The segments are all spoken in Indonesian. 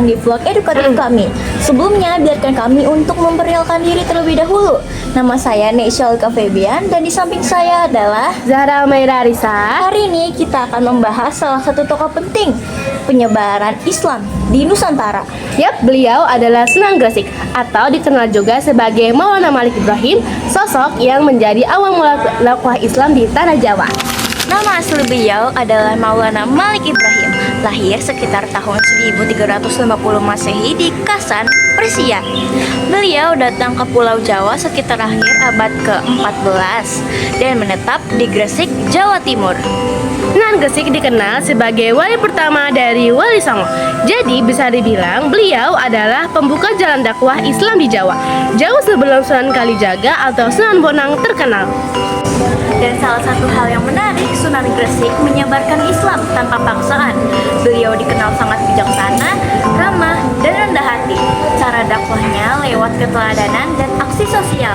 datang di vlog edukatif kami. Sebelumnya, biarkan kami untuk memperkenalkan diri terlebih dahulu. Nama saya Neisha Alka Febian dan di samping saya adalah Zahra Maira Risa. Hari ini kita akan membahas salah satu tokoh penting penyebaran Islam di Nusantara. Yap, beliau adalah Sunan Gresik atau dikenal juga sebagai Maulana Malik Ibrahim, sosok yang menjadi awal mula dakwah Islam di Tanah Jawa. Nama asli beliau adalah Maulana Malik Ibrahim, lahir sekitar tahun 1350 Masehi di Kasan, Persia. Beliau datang ke Pulau Jawa sekitar akhir abad ke-14 dan menetap di Gresik, Jawa Timur. Sunan Gresik dikenal sebagai wali pertama dari Wali Songo. Jadi bisa dibilang beliau adalah pembuka jalan dakwah Islam di Jawa, jauh sebelum Sunan Kalijaga atau Sunan Bonang terkenal. Dan salah satu hal yang menarik, Sunan Gresik menyebarkan Islam tanpa paksaan. Beliau dikenal sangat bijaksana, ramah, dan rendah hati. Cara dakwahnya lewat keteladanan dan aksi sosial.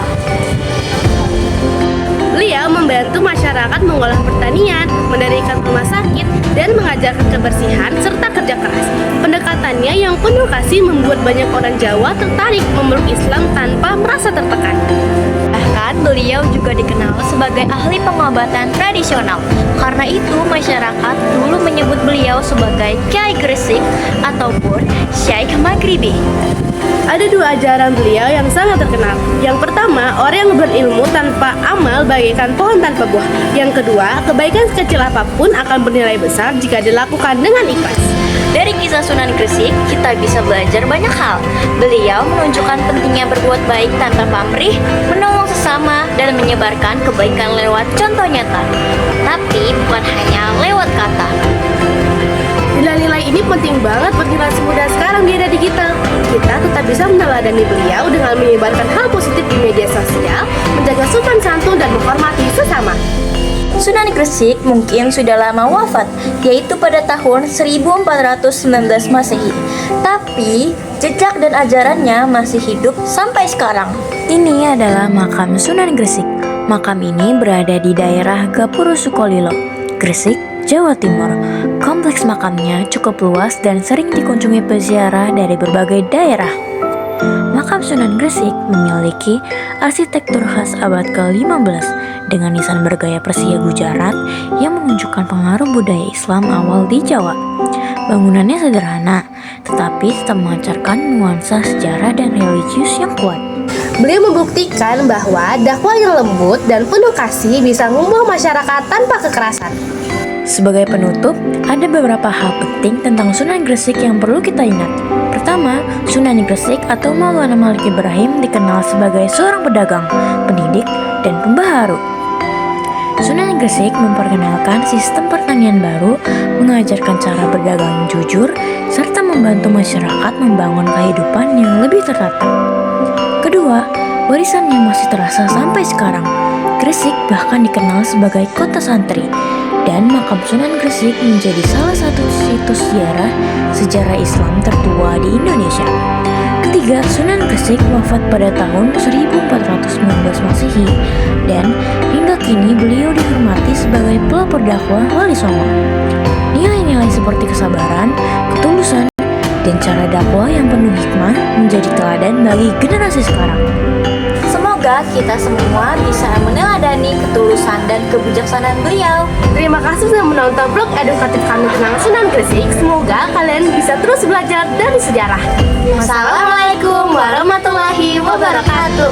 Beliau membantu masyarakat mengolah pertanian, mendirikan rumah sakit, dan mengajarkan kebersihan serta kerja keras. Pendekatannya yang penuh kasih membuat banyak orang Jawa tertarik memeluk Islam tanpa merasa tertekan. Bahkan beliau juga dikenal sebagai ahli pengobatan tradisional. Karena itu masyarakat dulu menyebut beliau sebagai Kyai Gresik ataupun Syekh Maghribi. Ada dua ajaran beliau yang sangat terkenal. Yang pertama, orang yang berilmu tanpa amal bagaikan pohon tanpa buah. Yang kedua, kebaikan sekecil apapun akan bernilai besar jika dilakukan dengan ikhlas. Dari kisah Sunan Gresik, kita bisa belajar banyak hal. Beliau menunjukkan pentingnya berbuat baik tanpa pamrih, menolong sesama, dan menyebarkan kebaikan lewat contoh nyata. Tapi bukan hanya lewat kata. Nilai-nilai ini penting banget buat generasi muda sekarang di era digital. Kita tetap bisa meneladani beliau dengan menyebarkan hal positif di media sosial, menjaga sopan santun dan menghormati sesama. Sunan Gresik mungkin sudah lama wafat, yaitu pada tahun 1419 Masehi. Tapi jejak dan ajarannya masih hidup sampai sekarang. Ini adalah makam Sunan Gresik. Makam ini berada di daerah Gapuro Sukolilo, Gresik, Jawa Timur. Kompleks makamnya cukup luas dan sering dikunjungi peziarah dari berbagai daerah. Makam Sunan Gresik memiliki arsitektur khas abad ke-15 dengan nisan bergaya Persia Gujarat yang menunjukkan pengaruh budaya Islam awal di Jawa. Bangunannya sederhana, tetapi tetap memancarkan nuansa sejarah dan religius yang kuat. Beliau membuktikan bahwa dakwah yang lembut dan penuh kasih bisa mengubah masyarakat tanpa kekerasan. Sebagai penutup, ada beberapa hal penting tentang Sunan Gresik yang perlu kita ingat. Pertama, Sunan Gresik atau Maulana Malik Ibrahim dikenal sebagai seorang pedagang, pendidik, dan pembaharu. Sunan Gresik memperkenalkan sistem pertanian baru, mengajarkan cara berdagang yang jujur, serta membantu masyarakat membangun kehidupan yang lebih tertata. Kedua, warisannya masih terasa sampai sekarang. Gresik bahkan dikenal sebagai kota santri, dan makam Sunan Gresik menjadi salah satu situs sejarah Islam tertua di Indonesia. Ketiga, Sunan Gresik wafat pada tahun 1419 Masehi, dan hingga kini beliau dihormati sebagai pelopor dakwah Wali Songo. Nilai-nilai seperti kesabaran, ketulusan, dan cara dakwah yang penuh hikmah menjadi teladan bagi generasi sekarang. Semoga kita semua bisa meneladani ketulusan dan kebijaksanaan beliau. Terima kasih sudah menonton vlog edukatif kami tentang Sunan Gresik. Semoga kalian bisa terus belajar dari sejarah. Wassalamualaikum warahmatullahi wabarakatuh.